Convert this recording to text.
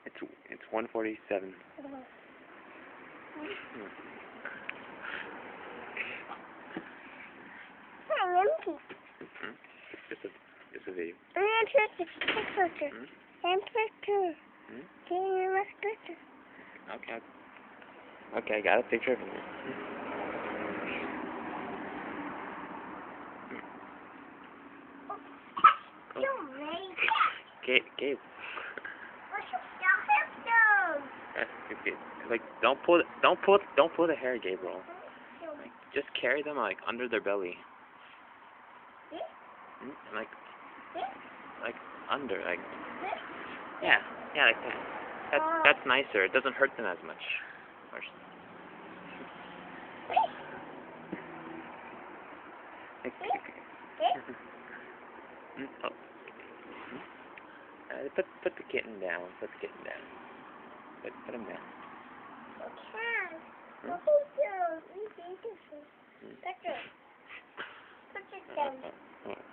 It's 1:47. Just a video. Okay. Okay, I got a picture of you. Gabe. Like, don't pull the hair, Gabriel. Like, just carry them like under their belly. Like under, like. Yeah, like that. That's nicer. It doesn't hurt them as much. Oh. Put the kitten down. Put the kitten down. Put him down. Put it down. Yep.